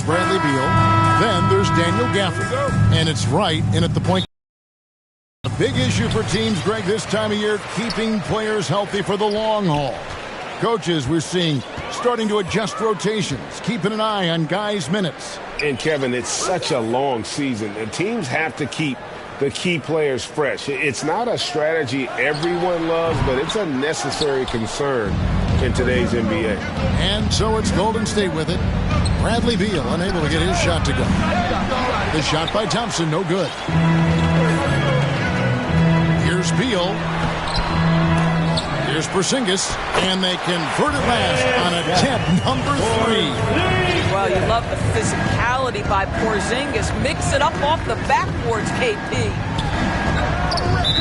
Bradley Beal. Then there's Daniel Gafford. And it's right in at the point. A big issue for teams, Greg, this time of year, keeping players healthy for the long haul. Coaches, we're seeing, starting to adjust rotations, keeping an eye on guys' minutes. And, Kevin, it's such a long season. And teams have to keep the key players fresh. It's not a strategy everyone loves, but it's a necessary concern in today's NBA. And so it's Golden State with it. Bradley Beal unable to get his shot to go. The shot by Thompson, no good. Here's Beal. Here's Porzingis, and they convert it last on attempt number 3. Well, you love the physicality by Porzingis. Mix it up off the backboards, KP.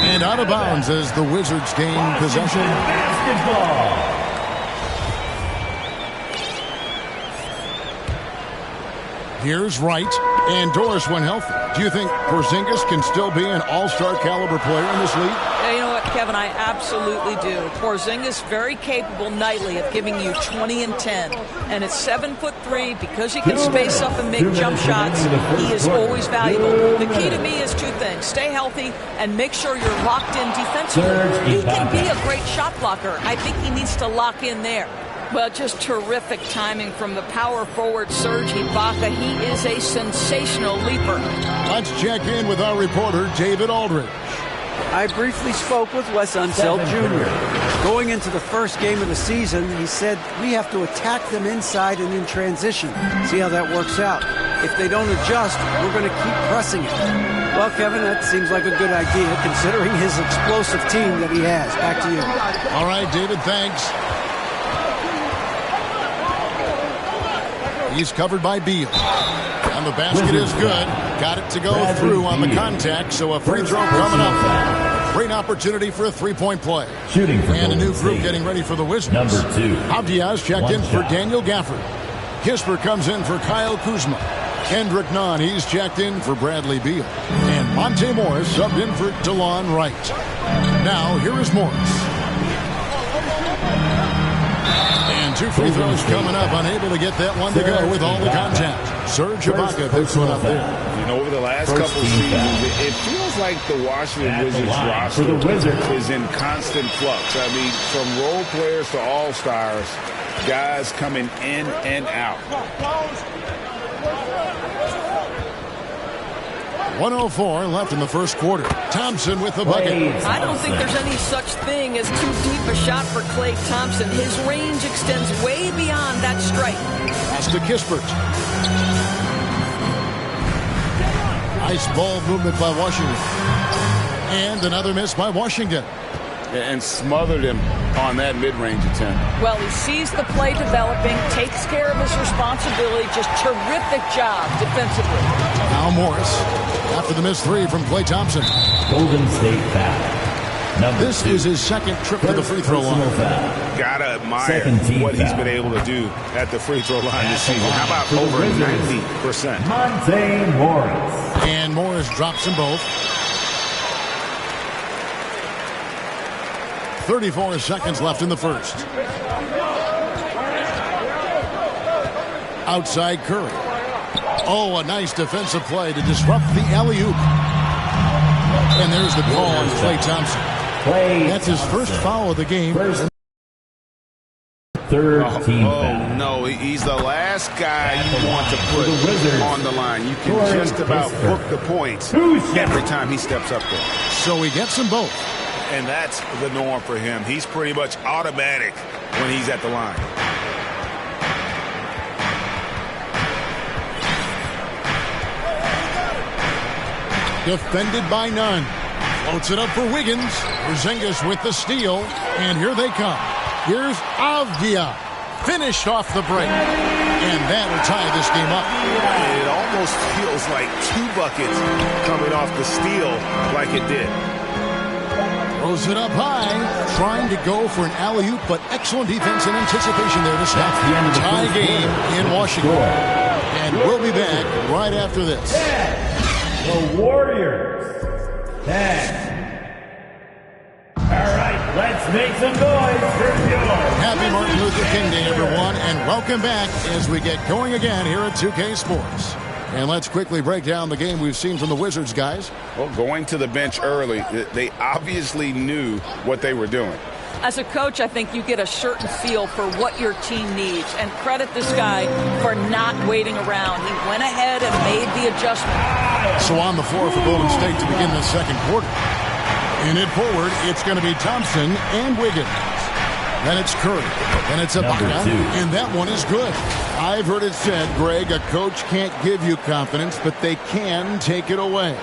And out of bounds as the Wizards gain possession. Basketball. Here's Wright, and Doris when healthy. Do you think Porzingis can still be an all-star caliber player in this league? Yeah, you know what, Kevin, I absolutely do. Porzingis very capable nightly of giving you 20 and 10. And at 7'3", because he can space up and make jump shots, he is always valuable. The key to me is 2 things. Stay healthy and make sure you're locked in defensively. He can be a great shot blocker. I think he needs to lock in there. Well, just terrific timing from the power forward Serge Ibaka. He is a sensational leaper. Let's check in with our reporter, David Aldridge. I briefly spoke with Wes Unseld Jr. Going into the first game of the season, he said, we have to attack them inside and in transition. See how that works out. If they don't adjust, we're going to keep pressing it. Well, Kevin, that seems like a good idea, considering his explosive team that he has. Back to you. All right, David, thanks. He's covered by Beal. And the basket is good. Got it to go through on the contact, so a free throw coming up. Great opportunity for a three-point play. Shooting for and a new group State. getting ready for the Wizards. Number 2. Abdias checked in for Daniel Gafford. Kisper comes in for Kyle Kuzma. Kendrick Nunn, he's checked in for Bradley Beal. And Monte Morris subbed in for DeLon Wright. Now, here is Morris. And 2 free throws coming up. Unable to get that one to go with all the contact. Serge Ibaka picks one up there. You know, over the last couple seasons, it feels like the Washington Wizards roster is in constant flux. I mean, from role players to all-stars, guys coming in and out. 1:04 left in the first quarter. Thompson with the bucket. I don't think there's any such thing as too deep a shot for Klay Thompson. His range extends way beyond that stripe. Pass to Kispert. Nice ball movement by Washington. And another miss by Washington. And smothered him on that mid-range attempt. Well, he sees the play developing, takes care of his responsibility. Just terrific job defensively. Now Morris, after the missed 3 from Klay Thompson. Golden State foul. This is his second trip to the free throw line. Gotta admire what he's been able to do at the free throw line this season. How about over 90%? Monte Morris. And Morris drops them both. 34 seconds left in the first. Outside Curry. Oh, a nice defensive play to disrupt the alley-oop. And there's the call on Klay Thompson. That's his first foul of the game. Third team foul. No, he's the last guy you want to put on the line. You can just about book the points every time he steps up there. So he gets them both. And that's the norm for him. He's pretty much automatic when he's at the line. Defended by none. Floats it up for Wiggins. Porzingis with the steal. And here they come. Here's Avdia. Finished off the break. And that'll tie this game up. It almost feels like 2 buckets coming off the steal like it did. Throws it up high, trying to go for an alley-oop, but excellent defense and anticipation there to stop. Tie game in Washington. And we'll be back right after this. The Warriors. 10. All right, let's make some noise for yours. Happy Martin Luther King Day, everyone, and welcome back as we get going again here at 2K Sports. And let's quickly break down the game we've seen from the Wizards, guys. Well, going to the bench early, they obviously knew what they were doing. As a coach, I think you get a certain feel for what your team needs, and credit this guy for not waiting around. He went ahead and made the adjustment. So on the floor for Golden State to begin the second quarter. In it forward, it's going to be Thompson and Wiggins. Then it's Curry. Then it's Ibaka, and that one is good. I've heard it said, Greg, a coach can't give you confidence, but they can take it away.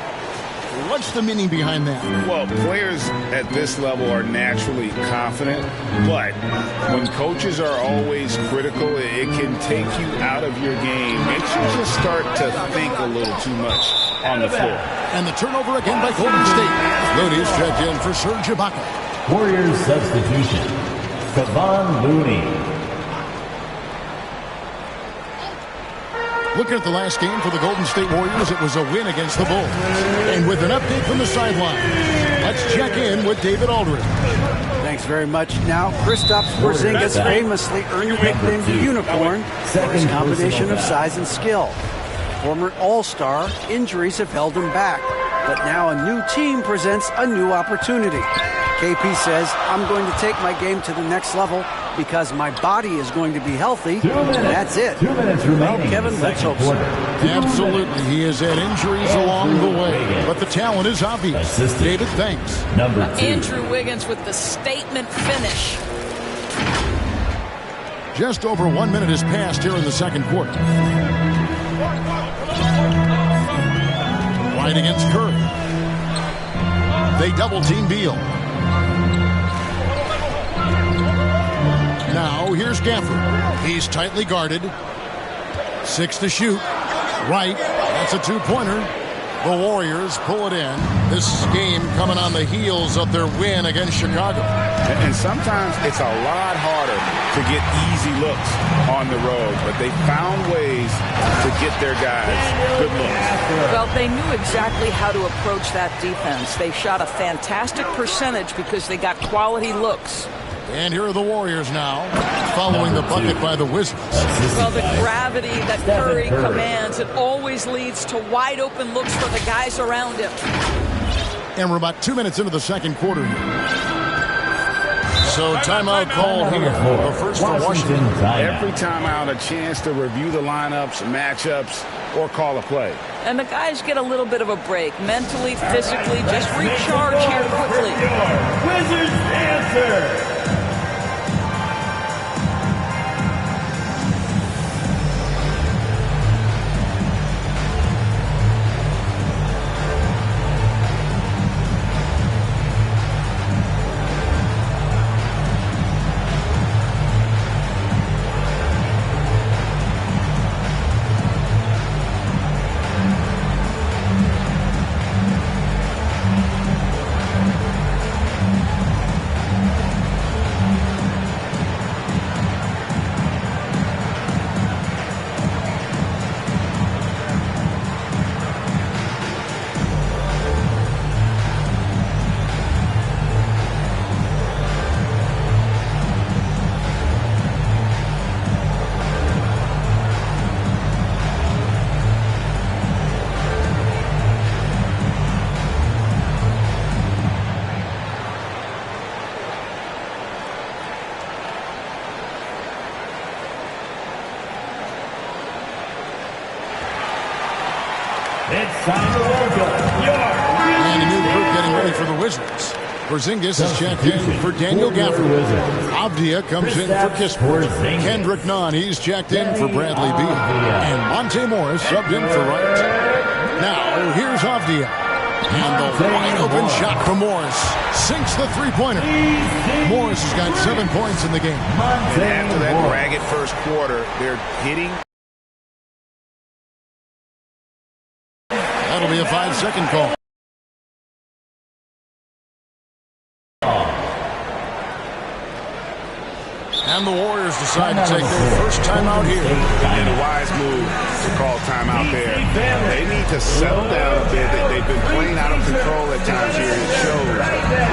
What's the meaning behind that? Well, players at this level are naturally confident, but when coaches are always critical, it can take you out of your game. Makes you just start to think a little too much on the floor. And the turnover again by Golden State. Looney's checked in for Serge Ibaka. Warriors substitution. Kevon Looney. Looking at the last game for the Golden State Warriors, it was a win against the Bulls. And with an update from the sideline, let's check in with David Aldridge. Thanks very much. Now, Kristaps Porzingis famously earned the nickname the Unicorn for his combination of size and skill. Former All-Star, injuries have held him back, but now a new team presents a new opportunity. KP says, I'm going to take my game to the next level because my body is going to be healthy, and that's it. 2 minutes remaining. Well, Kevin, let's hope so. Absolutely. He has had injuries along the way, but the talent is obvious. David, thanks. Number 2. Andrew Wiggins with the statement finish. Just over 1 minute has passed here in the second quarter. White against Curry. They double-team Beal. Now, here's Gafford. He's tightly guarded. 6 to shoot. Right. That's a two-pointer. The Warriors pull it in. This game coming on the heels of their win against Chicago. And sometimes it's a lot harder to get easy looks on the road, but they found ways to get their guys good looks. Well, they knew exactly how to approach that defense. They shot a fantastic percentage because they got quality looks. And here are the Warriors now, following the bucket by the Wizards. Well, the gravity that Curry commands, it always leads to wide open looks for the guys around him. And we're about 2 minutes into the second quarter here. So timeout called here. The first for Washington. Every timeout, a chance to review the lineups, matchups, or call a play. And the guys get a little bit of a break. Mentally, physically, just recharge here quickly. Wizards answer. It's time to welcome your And a new group getting ready for the Wizards. Porzingis is checked in for Daniel Gafford. Avdia comes in for Kispert. Kendrick Nunn, he's checked in for Bradley Beal. And Monte Morris subbed in for Wright. Now, here's Avdia. And the wide open shot from Morris. Sinks the three-pointer. Morris has got 7 points in the game. And after that ragged first quarter, they're hitting. That'll be a 5-second call. And the Warriors decide to take their first timeout here. And a wise move to call timeout there. They need to settle down a bit. They've been playing out of control at times here. It shows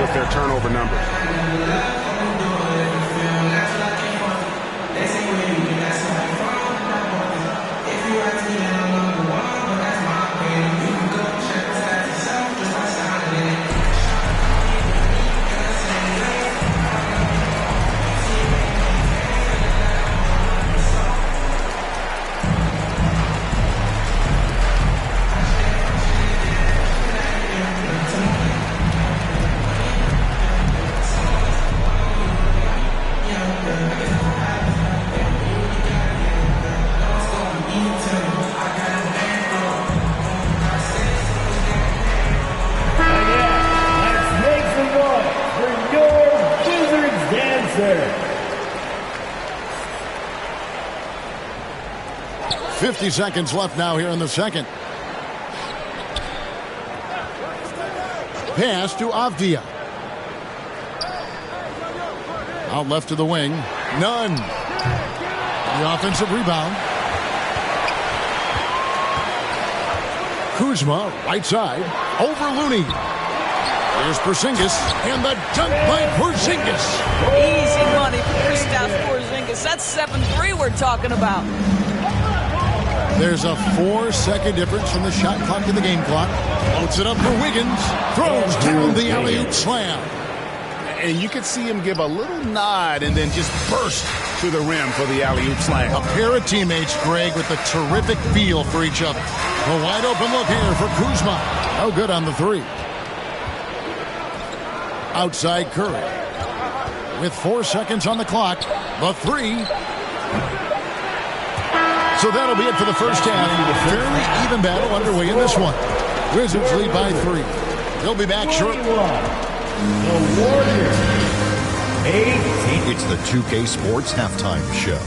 with their turnover numbers. 50 seconds left now here in the second. Pass to Avdia. Out left to the wing. None. The offensive rebound. Kuzma, right side. Over Looney. Here's Porzingis. And the dunk by Porzingis. Easy money for Kristaps Porzingis. That's 7-3 we're talking about. There's a 4-second difference from the shot clock to the game clock. Puts it up for Wiggins. Throws down the alley-oop slam. And you could see him give a little nod and then just burst to the rim for the alley-oop slam. A pair of teammates, Greg, with a terrific feel for each other. A wide open look here for Kuzma. No good on the three. Outside Curry. With 4 seconds on the clock. The three. So that'll be it for the first half. Fairly even battle underway in this one. Wizards lead by 3. They'll be back shortly. The Warriors. 18. It's the 2K Sports Halftime Show.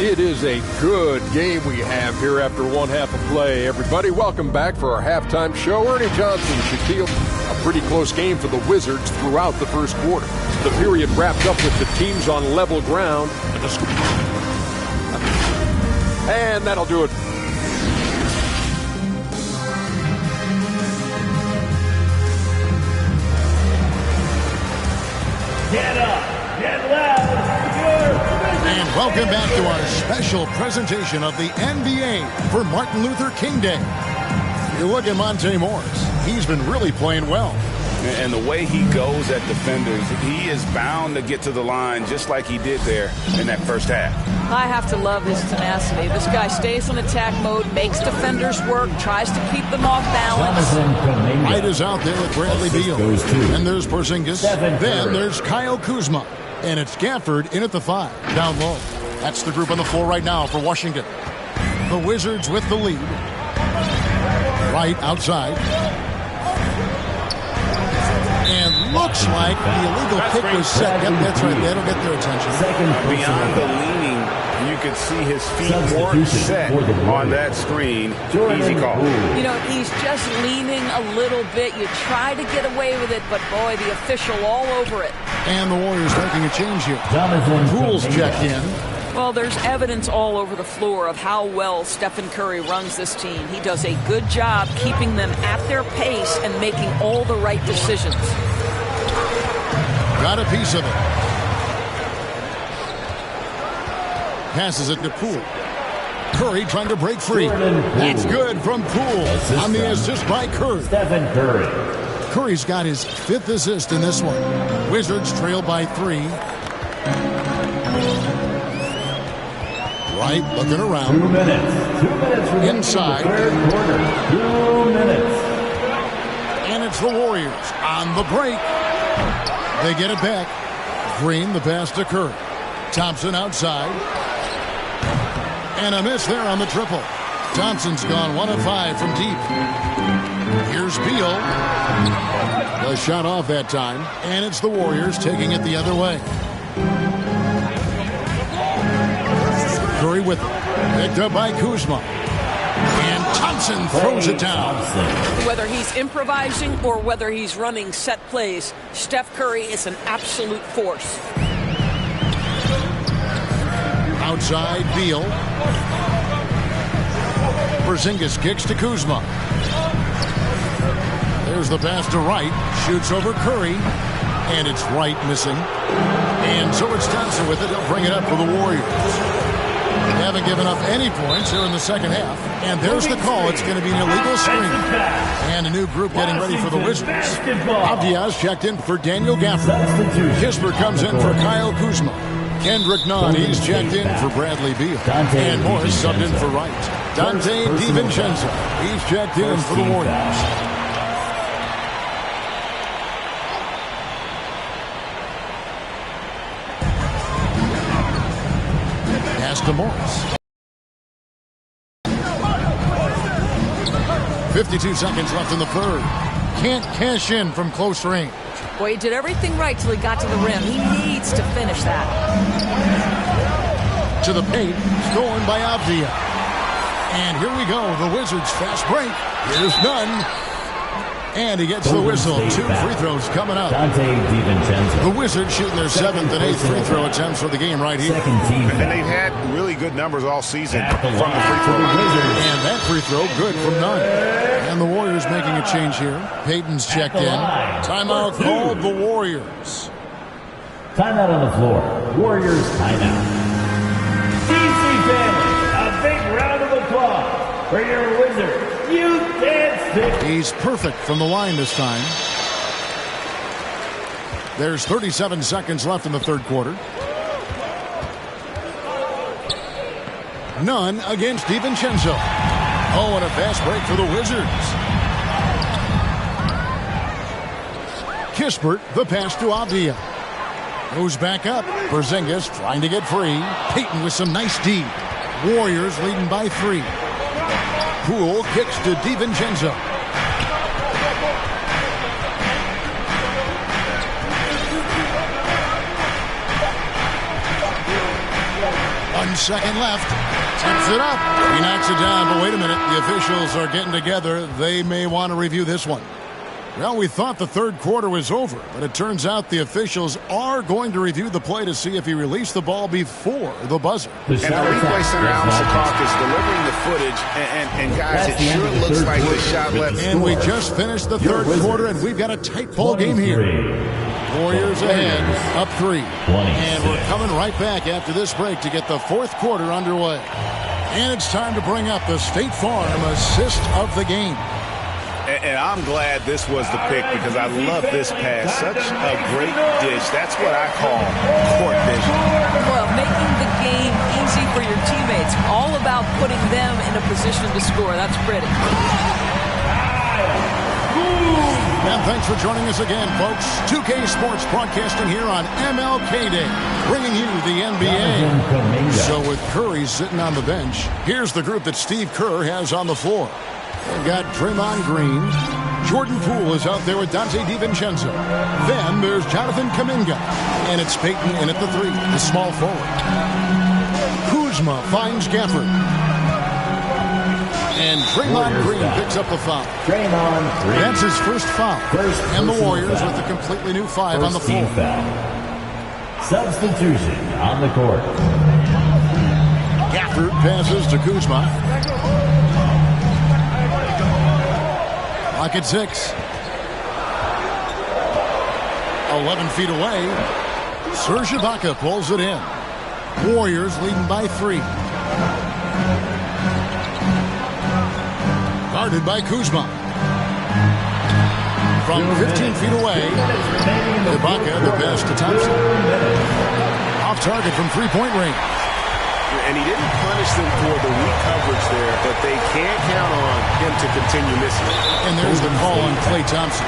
It is a good game we have here after one half of play. Everybody, welcome back for our halftime show. Ernie Johnson, Shaquille. A pretty close game for the Wizards throughout the first quarter. The period wrapped up with the teams on level ground. And that'll do it. Get up, get loud. And welcome back to our special presentation of the NBA for Martin Luther King Day. You look at Monte Morris. He's been really playing well. And the way he goes at defenders, he is bound to get to the line just like he did there in that first half. I have to love his tenacity. This guy stays in attack mode, makes defenders work, tries to keep them off balance. Wright is out there with Bradley Beal. And there's Porzingis. Then there's Kyle Kuzma. And it's Gafford in at the 5, down low. That's the group on the floor right now for Washington. The Wizards with the lead. Wright outside. And looks like the illegal pick was set. Yep, that's right. That'll get their attention. Beyond the leaning, you could see his feet more set on that screen. Easy call. You know, he's just leaning a little bit. You try to get away with it, but boy, the official all over it. And the Warriors making a change here. Poole's checked in. Well, there's evidence all over the floor of how well Stephen Curry runs this team. He does a good job keeping them at their pace and making all the right decisions. Got a piece of it. Passes it to Poole. Curry trying to break free. That's good from Poole on the assist by Curry. Stephen Curry. Curry's got his 5th assist in this one. Wizards trail by 3. Right, looking around. 2 minutes. 2 minutes inside. Third quarter. 2 minutes. And it's the Warriors on the break. They get it back. Green, the pass to Curry. Thompson outside. And a miss there on the triple. Thompson's gone 1 of 5 from deep. Here's Beal. The shot off that time. And it's the Warriors taking it the other way. Curry with it. Picked up by Kuzma. And Thompson throws it down. Whether he's improvising or whether he's running set plays, Steph Curry is an absolute force. Outside Beal. Porzingis kicks to Kuzma. There's the pass to Wright. Shoots over Curry. And it's Wright missing. And so it's Thompson with it. He'll bring it up for the Warriors. They haven't given up any points here in the second half. And there's the call. It's going to be an illegal screen. And a new group getting ready for the Wizards. Avdia's checked in for Daniel Gafford. Kisper comes in for Kyle Kuzma. Kendrick Nunn, he's checked in for Bradley Beal. And Morris subbed in for Wright. Dante DiVincenzo, he's checked in for the Warriors. Pass to Morris. 52 seconds left in the third. Can't cash in from close range. Boy, he did everything right till he got to the rim. He needs to finish that. To the paint, stolen by Avdia. And here we go. The Wizards fast break. Here's none. And he gets the whistle. 2 free throws coming up. The Wizards shooting their 7th and 8th free throw attempts for the game right here. And they've had really good numbers all season from the free throw line. And that free throw good from none. And the Warriors making a change here. Payton's checked in. Timeout called the Warriors. Timeout on the floor. Warriors timeout. DC family, a big round of applause for your Wizards. You can't stick. He's perfect from the line this time. There's 37 seconds left in the third quarter. None against DiVincenzo. Oh, and a fast break for the Wizards. Kispert, the pass to Avdia. Goes back up. Porzingis trying to get free. Payton with some nice D. Warriors leading by 3. Poole kicks to DiVincenzo. One second left. Tips it up. He knocks it down, but wait a minute. The officials are getting together. They may want to review this one. Well, we thought the third quarter was over, but it turns out the officials are going to review the play to see if he released the ball before the buzzer. And the replay center, Alex Sakak, is delivering the footage, and guys, it sure looks like the shot left. And we just finished the third quarter, and we've got a tight ball game here. Warriors ahead, up 3. And we're coming right back after this break to get the fourth quarter underway. And it's time to bring up the State Farm assist of the game. And I'm glad this was the pick because I love this pass. Such a great dish. That's what I call court vision. Well, making the game easy for your teammates. All about putting them in a position to score. That's pretty. And thanks for joining us again, folks. 2K Sports broadcasting here on MLK Day, bringing you the NBA. So with Curry sitting on the bench, here's the group that Steve Kerr has on the floor. They've got Draymond Green. Jordan Poole is out there with Dante DiVincenzo. Then there's Jonathan Kuminga. And it's Payton in at the 3, the small forward. Kuzma finds Gafford. And Draymond Green picks up the foul. That's his first foul. And the Warriors with a completely new 5 on the floor. Substitution on the court. Gafford passes to Kuzma. Clock at 6. 11 feet away. Serge Ibaka pulls it in. Warriors leading by 3. Guarded by Kuzma. From 15 feet away, Ibaka, the pass to Thompson. Off target from three-point range. And he didn't punish them for the weak coverage there, but they can't count on him to continue missing. And there's the call on Klay Thompson.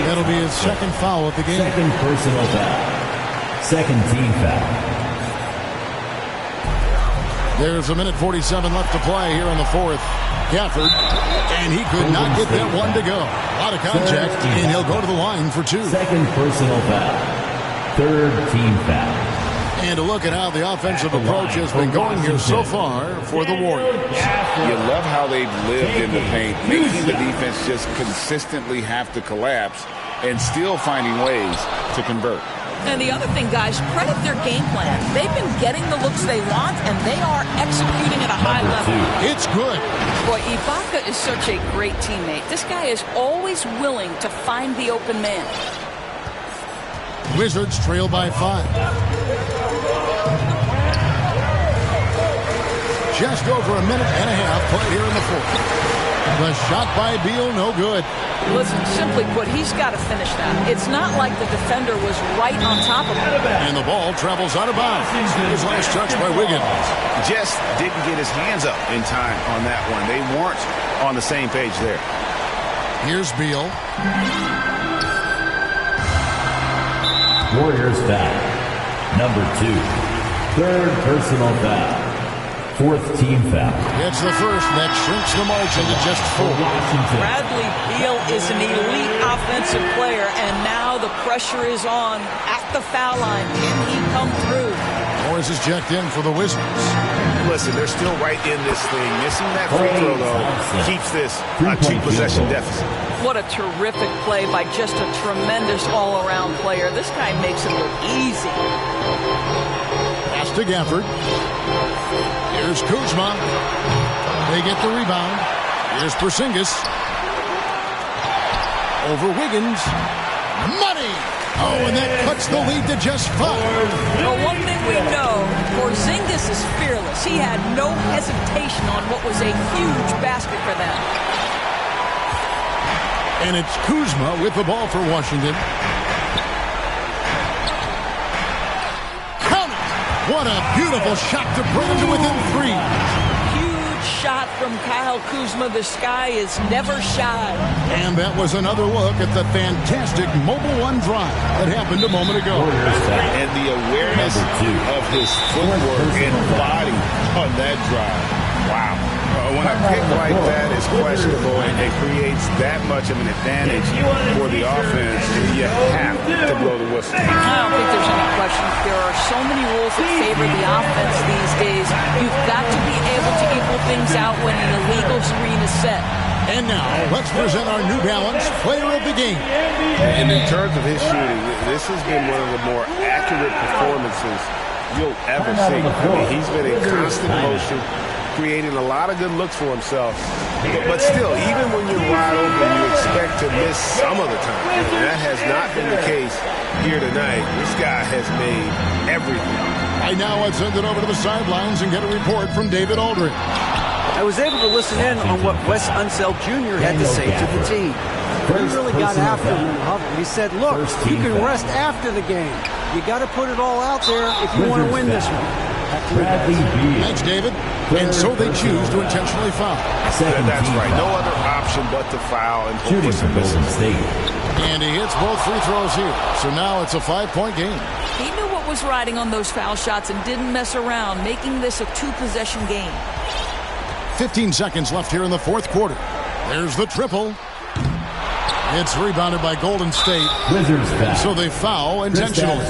That'll be his second foul of the game. Second personal foul. Second team foul. There's a minute 47 left to play here in the fourth. Gafford, and he could not get that one to go. A lot of contact, and he'll go to the line for 2. Second personal foul. Third team foul. And to look at how the offensive approach has been going here so far for the Warriors. You love how they've lived in the paint, making the defense just consistently have to collapse and still finding ways to convert. And the other thing, guys, credit their game plan. They've been getting the looks they want, and they are executing at a high level. It's good. Boy, Ibaka is such a great teammate. This guy is always willing to find the open man. Wizards trail by 5. Just over a minute and a half played here in the fourth. The shot by Beal, no good. Listen, simply put, he's got to finish that. It's not like the defender was right on top of him. And the ball travels out of bounds. His last touch by Wiggins. Just didn't get his hands up in time on that one. They weren't on the same page there. Here's Beal. Warriors foul. Number 2. Third personal foul. Fourth team foul. It's the first, and that shrinks the margin to just 4. Bradley Beal is an elite offensive player, and now the pressure is on at the foul line. Can he come through? Morris is checked in for the Wizards. Listen, they're still right in this thing. Missing that free throw, though, keeps this a 2-possession deficit. What a terrific play by just a tremendous all-around player. This guy makes it look easy. Pass to Gafford. Here's Kuzma. They get the rebound. Here's Porzingis. Over Wiggins. Money! Oh, and that cuts the lead to just 5. Well, one thing we know, Porzingis is fearless. He had no hesitation on what was a huge basket for them. And it's Kuzma with the ball for Washington. Count it! What a beautiful shot to bring him to within 3. Huge shot from Kyle Kuzma. This guy is never shy. And that was another look at the fantastic Mobile One drive that happened a moment ago. And the awareness of his footwork and body on that drive. Wow. When a pick like that is questionable and it creates that much of an advantage for the offense, you have to blow the whistle. I don't think there's any question. There are so many rules that favor the offense these days. You've got to be able to equal things out when an illegal screen is set. And now, let's present our New Balance Player of the Game. And in terms of his shooting, this has been one of the more accurate performances you'll ever see. I mean, he's been in constant motion, creating a lot of good looks for himself. But still, even when you're wide open, you expect to miss some of the time. And that has not been the case here tonight. This guy has made everything. Right now, let's send it over to the sidelines and get a report from David Aldridge. I was able to listen in on what Wes Unseld Jr. had to say to the team. He really got after him in the huddle. He said, look, you can rest after the game. You got to put it all out there if you want to win this one. Thanks, David. And so they choose to intentionally foul. That's right. No other option but to foul and hope for some misses. And he hits both free throws here. So now it's a 5-point game. He knew what was riding on those foul shots and didn't mess around, making this a 2-possession game. 15 seconds left here in the fourth quarter. There's the triple. It's rebounded by Golden State. Wizards foul. So they foul intentionally.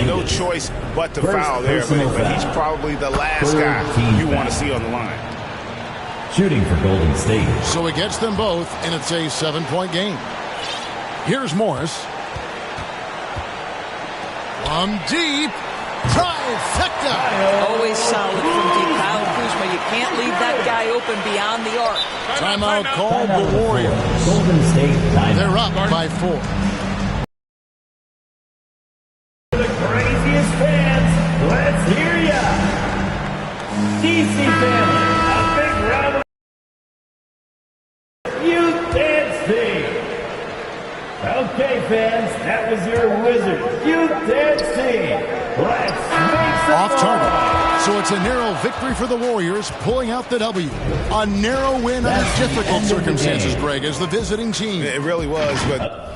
No choice but to foul there, but he's probably the last guy you want to see on the line. Shooting for Golden State. So it gets them both, and it's a 7-point game. Here's Morris. From deep. Trifecta. Always solid from deep. Kyle Kuzma, you can't leave that guy open beyond the arc. Timeout called the Warriors. Golden State timeout. They're up by 4. The craziest fans, let's hear ya. DC family, a big round of youth dance team. Okay, fans, that was your Wizards youth dance team. Let's make some Off target. So it's a narrow victory for the Warriors, pulling out the W. A narrow win under difficult circumstances, Greg, as the visiting team. It really was, but